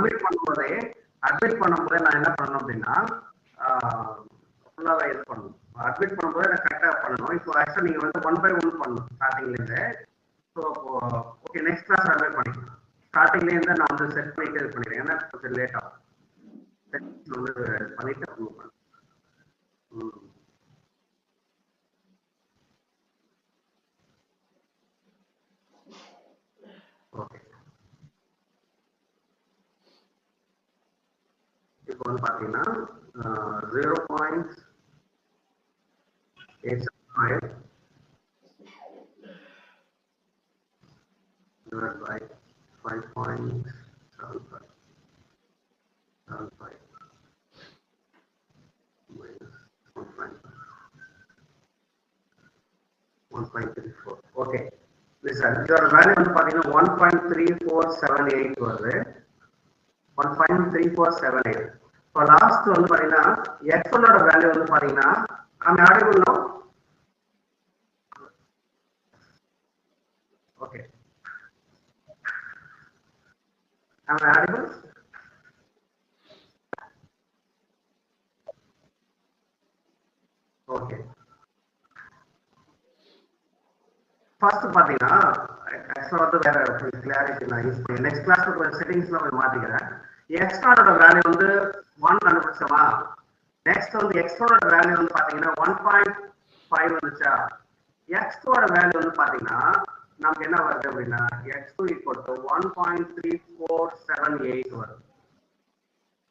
அட்மிட் பண்ணும்போதே நான் என்ன பண்ணணும் அப்படின்னா ஃபுல்லாவே இது பண்ணணும். அட்மிட் பண்ணும்போது நான் கரெக்டா பண்ணணும். இப்போ ஆக்சுவலா நீங்க வந்து 1 by 1 பண்ணணும் ஸ்டார்டிங்ல இருந்து. So okay next class admit பண்ணிக்கலாம். ஸ்டார்டிங்ல இருந்து நான் வந்து செட் பண்ணிட்டு இது பண்ணிக்கிறேன். ஏன்னா கொஞ்சம் லேட் ஆகும். வந்து பண்ணிட்டு அப்ரூவ் பண்ணணும். ஓகே. இப்போ வந்து பாத்தீங்கன்னா 0.875 divided by 5.75 minus 1.34. Okay. Listen இதோட வேல்யூ வந்து பாத்தீங்கன்னா 1.3478 வருது. 1.3478. இப்போ லாஸ்ட் வந்து பாத்தீங்கன்னா x1 ஓட வேல்யூ வந்து பாத்தீங்கன்னா I'm audible now? Okay. Am I audible? Okay first பாத்தீங்கன்னா ஆக்சுவலா வந்து வேற கிளாரிட்டி நான் யூஸ் பண்ணி நெக்ஸ்ட் கிளாஸ்ல கொஞ்சம் செட்டிங்ஸ்லாம் போய் மாத்திக்கிறேன். எக்ஸ்ட்ராவோட வேல்யூ வந்து 1 கண்டுபிடிச்சோமா, நெக்ஸ்ட் வந்து எக்ஸ்ட்ரோட வேல்யூ வந்து பாத்தீங்கன்னா 1.5 வந்துச்சா. எக்ஸ்ட்ரோட வேல்யூ வந்து பாத்தீங்கன்னா நமக்கு என்ன வருது அப்படின்னா x2 equal to 1.3478 வருது.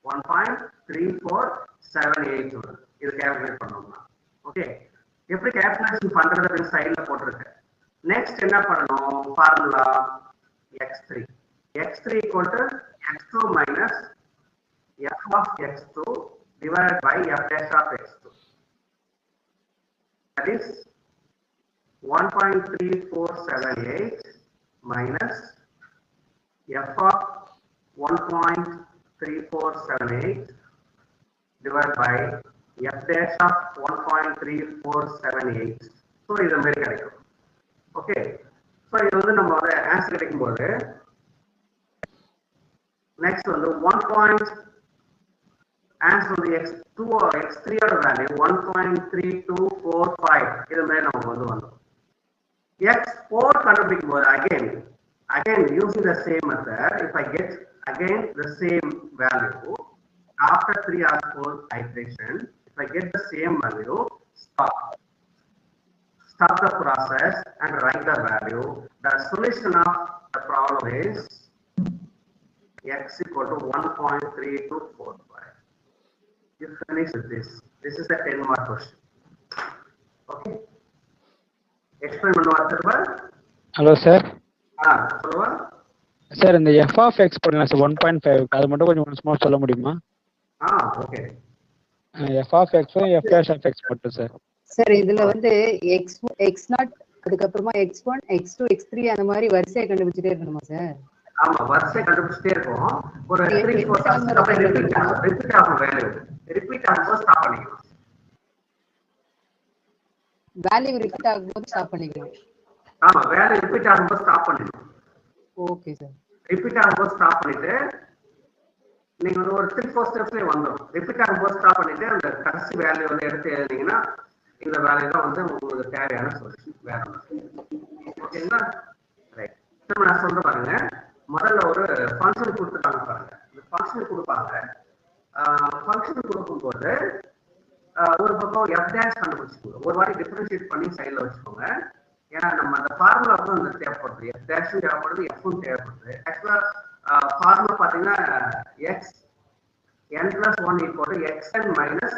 1.3478 வருது. இது கால்குலேட் பண்ணோம்னா ஓகே. எப்படி கால்குலேஷன் பண்றது அப்படின்னு சைடுல போட்டிருக்கேன். நெக்ஸ்ட் என்ன பண்ணணும், formula x3 equal to x2 minus f of x2 divided by f dash of x2. That is 1.3478 minus f of 1.3478 divided by f dash of 1.3478. So இது மாதிரி கிடைக்கும். ஓகே, ஸோ இது வந்து நம்ம வந்து ஆன்சர் கிடைக்கும் போது நெக்ஸ்ட் வந்து 1. ஆன்சர் வந்து x2 x3 ஓட வேல்யூ 1.3245 இது மாதிரி நமக்கு வந்து வந்தோம். x4 கண்டுபிடிக்கும் போது again using the same method, if I get again the same value after 3 or 4 iteration, if I get the same value, stop the process and write the value. The solution of the problem is x equal to 1.3245. You finish with this. This is a 10 mark question. Okay. Explain பண்ணுவா திரும்ப. Hello sir. சொல்லுவா sir இந்த f of x போடுங்க sir 1.5 அது மட்டும் கொஞ்சம் சும்மா சொல்ல முடியுமா? Okay. f of x f dash of x மட்டும் சார். சார் இதுல வந்து x0 அதுக்கப்புறமா x1 x2 x3 அந்த மாதிரி வரிசையை கண்டுபிடிச்சிட்டே இருக்கணுமா சார்? ஆமா, வரிசை கண்டுபிடிச்சிட்டே இருக்கும். ஒரு 3 4 டைம்ஸ் அப்படியே ரிப்பீட் ஆகும் வேல்யூ. ரிப்பீட் ஆகும்போது ஸ்டாப் பண்ணிக்கலாம். வேல்யூ ரிப்பீட் ஆகும்போது ஸ்டாப் பண்ணிக்கலாம். ஆமா, வேல்யூ ரிப்பீட் ஆகும்போது ஸ்டாப் பண்ணிக்கலாம். Okay sir. ரிப்பீட் ஆகும்போது ஸ்டாப் பண்ணிட்டு நீங்க வந்து ஒரு 3 4 ஸ்டெப்ஸ்லயே வந்துடும். ரிப்பீட் ஆகும்போது ஸ்டாப் பண்ணிட்டு அந்த கடைசி வேல்யூ வந்து எடுத்து எழுதிங்கன்னா இந்த வேல்யூ தான் வந்து உங்களுக்கு தேவையான சொல்யூஷன். வேற ஓகேங்களா? ரைட். இப்போ நான் சொல்ற பாருங்க, முதல்ல ஒரு ஃபங்க்ஷன் கொடுத்துட்டாங்க பாருங்க. இந்த ஃபங்க்ஷன் கொடுப்பாங்க. ஃபங்க்ஷன் கொடுக்கும்போது ஒரு பக்கம் f dash கண்டுபிடிச்சுக்கோங்க. ஒரு வாட்டி டிஃபரன்ஷியேட் பண்ணி சைடுல வச்சுக்கோங்க. ஏன்னா நம்ம அந்த ஃபார்முலா வந்து தேவைப்படுது. f dash தேவைப்படுது, f ம் தேவைப்படுது. ஆக்சுவலா ஃபார்முலா பாத்தீங்கன்னா x n plus 1 equal to xn minus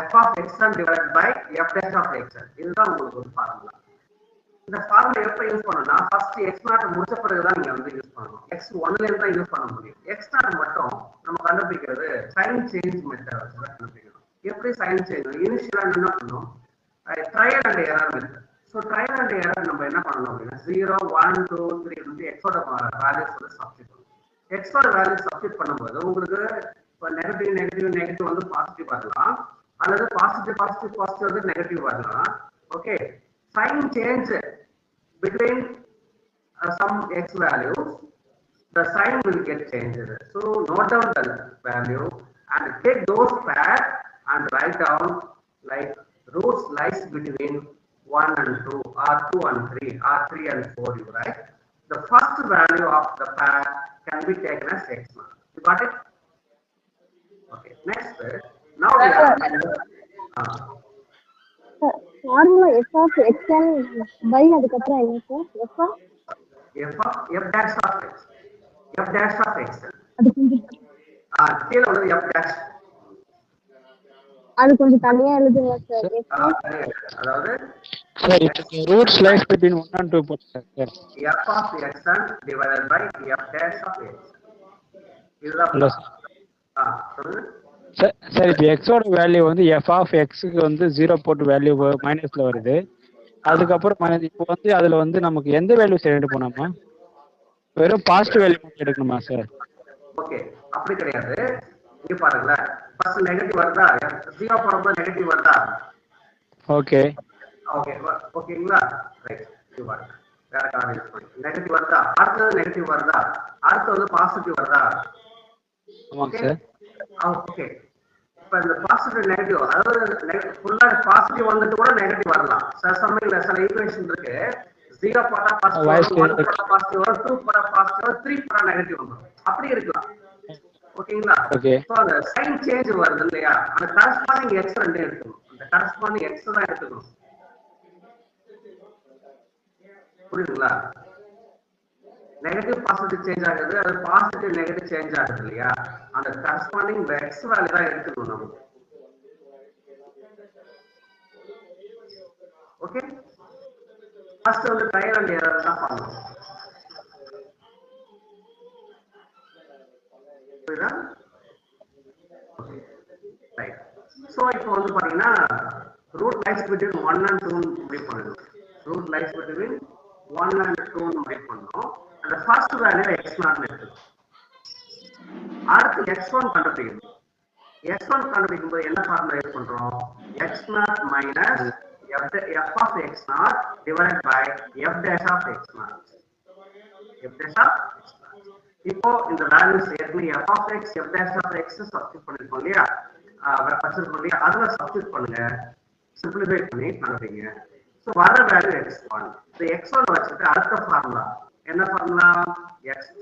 f of xn divided by f dash of xn. இதுதான் உங்களுக்கு ஒரு ஃபார்முலா. இந்த ஃபார்முலா எப்ப யூஸ் பண்ணனும்னா ஃபர்ஸ்ட் x0 முடிச்ச பிறகு தான் நீங்க வந்து யூஸ் பண்ணணும். x1 ல இருந்து தான் யூஸ் பண்ண முடியும். x0 மட்டும் நம்ம கண்டுபிடிக்கிறது சைன் சேஞ்ச் மெத்தட் வச்சு கண்டுபிடிக்கணும். எப்படி சைன் சேஞ்ச்? இனிஷியலா என்ன பண்ணனும்? Trial and error method. So trial and error நம்ம என்ன பண்ணனும் அப்படினா 0 1 2 3 வந்து x ஓட வேல்யூஸ் வந்து சப்ஸ்டிட்யூட் பண்ணனும். x ஓட வேல்யூ சப்ஸ்டிட்யூட் பண்ணும்போது உங்களுக்கு இப்ப நெகட்டிவ் வந்து பாசிட்டிவ் வரலாம், அல்லது பாசிட்டிவ் வந்து நெகட்டிவ் வரலாம். Okay, sign change between some x values, the sign will get changed. So note down the value and take those pairs and write down like roots lies between 1 and 2 or 2 and 3 or 3 and 4. You write the first value of the pair can be taken as x0. You got it? Okay. Next, now we are formula f of xn by அதுக்கப்புறம் என்ன sir? f dash of x. f dash of x. அது கொஞ்சம் கீழ வந்து f dash. அது கொஞ்சம் தனியா எழுதுங்க சார். அதாவது சார் இப்போ ரூட் ஸ்லைஸ் பிட்வீன் 1 and 2 போட்டு sir. f of xn divided by f dash of x. இதுதான் சொல்லுங்க. சார் இப்போ x ஓட வேல்யூ வந்து f of x க்கு வந்து 0 போட்டு வேல்யூ மைனஸ்ல வருது. அதுக்கப்புறம் இப்போ வந்து அதுல வந்து நமக்கு எந்த வேல்யூ சைடு எடுக்க போனோமா? வெறும் பாசிட்டிவ் வேல்யூ மட்டும் எடுக்கணுமா சார்? ஓகே, அப்படி கிடையாது. இங்க பாருங்க, ஃபர்ஸ்ட் நெகட்டிவ் வருதா? 0 போடும்போது நெகட்டிவ் வருதா? ஓகே ஓகேங்களா? ரைட். இது பாருங்க, வேற காரணம் யூஸ் பண்ணி நெகட்டிவ் வருதா? அடுத்தது நெகட்டிவ் வருதா? அடுத்து வந்து பாசிட்டிவ் வருதா? ஆமாங்க சார். ஓகே, இப்ப இப்ப இந்த பாசிட்டிவ் நெகட்டிவ், அதாவது ஃபுல்லா பாசிட்டிவ் வந்துட்டு கூட நெகட்டிவ் வரலாம். சில சமயம் சில ஈக்குவேஷன் இருக்கு, 0 போட்டா பாசிட்டிவ் வரும், 1 போட்டா பாசிட்டிவ் வரும், 2 போட்டா பாசிட்டிவ் வரும், 3 போட்டா நெகட்டிவ் வரும். அப்படி இருக்கலாம். ஓகேங்களா? சோ அந்த சைன் சேஞ்ச் வருது இல்லையா, அந்த கரஸ்பாண்டிங் எக்ஸ் ரெண்டு எடுக்கணும். அந்த கரஸ்பாண்டிங் எக்ஸ் தான் எடுத்துக்கணும். புரியுதுங்களா? நெகட்டிவ் பாசிட்டிவ் சேஞ்ச் ஆகுது, அது பாசிட்டிவ் நெகட்டிவ் சேஞ்ச் ஆகுது இல்லையா, அந்த கரஸ்பாண்டிங் எக்ஸ் வேல்யூ தான் எடுத்துக்கணும் நமக்கு. ஓகே, ஃபர்ஸ்ட் வந்து ட்ரையல் அண்ட் எரர் தான் பண்ணணும். புரியுதா? Okay right. சோ இப்போ வந்து பாத்தீங்கன்னா ரூட் லைஸ் பிட்வீன் 1 and 2 முடிவு பண்ணணும். ரூட் லைஸ் பிட்வீன் 1 and 2 முடிவு பண்ணணும். அந்த ஃபர்ஸ்ட் வேல்யூ x0 ன்னு இருக்கு. அடுத்து x1 கண்டுபிடிக்கணும். x1 கண்டுபிடிக்கும் போது என்ன ஃபார்முலா யூஸ் பண்றோம்? x0 minus f of x0 divided by f dash of x0. f dash of x0. இப்போ இந்த வேல்யூஸ் ஏற்கனவே f of x f dash of x substitute பண்ணிருக்கோம் இல்லையா, வச்சிருக்கோம் இல்லையா, அதுல சப்ஸ்டிட்யூட் பண்ணுங்க, சிம்பிளிஃபை பண்ணி கண்டுபிடிங்க. சோ வர வேல்யூ x1. இந்த x1 வச்சிட்டு அடுத்த ஃபார்முலா என்ன formula? x2.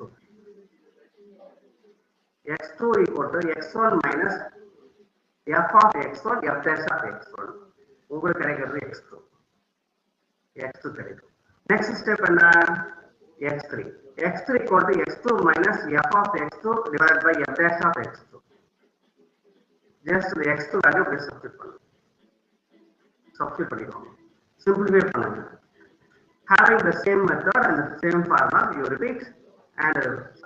x2 equal to x1 minus f of x1 f dash of x1. உங்களுக்கு கிடைக்கிறது x2. x2 கிடைக்கும். நெக்ஸ்ட் ஸ்டெப் என்ன? x3. x3 equal to x2 minus f of x2 divided by f dash of x2. just the x2 value அப்படியே substitute பண்ணிக்கோங்க, simplify பண்ணுங்க. Having the same method and the same formula you repeat, and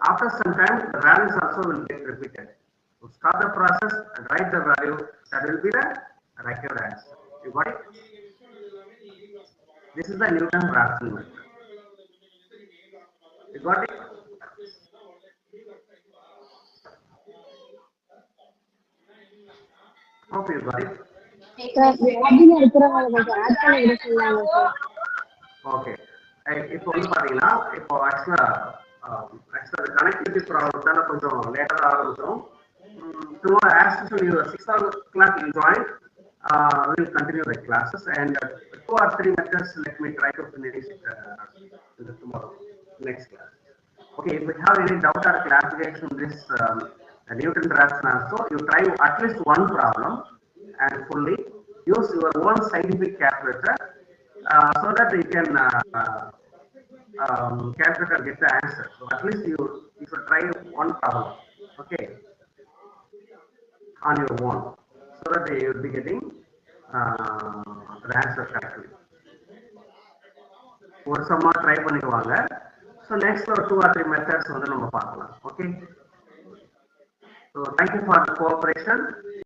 after some time the values also will get repeated. So stop the process and write the value, that will be the required answer. You got it? This is the Newton-Raphson method. You got it? Hope you got it. Okay. இப்போ வந்து பாத்தீங்கன்னா இப்போ ஆக்சுவலா connectivity problem தான கொஞ்சம் லேட்டரா ஆரம்பிச்சோம். Tomorrow as usual you 6 o'clock you join. We will continue the classes and 2 or 3 methods let me try to finish tomorrow next class. Okay, if you have any doubt or clarification on this Newton-Raphson also, you try at least one problem and fully use your own scientific calculator so that you can calculate and get the answer. So at least you should try one problem, okay, on your own, so that you will be getting the answer correctly. ஒரு சம்மா try பண்ணிக்குவாங்க. So next or 2 or 3 methods வந்து நம்ம பார்க்கலாம். Okay, so thank you for the cooperation.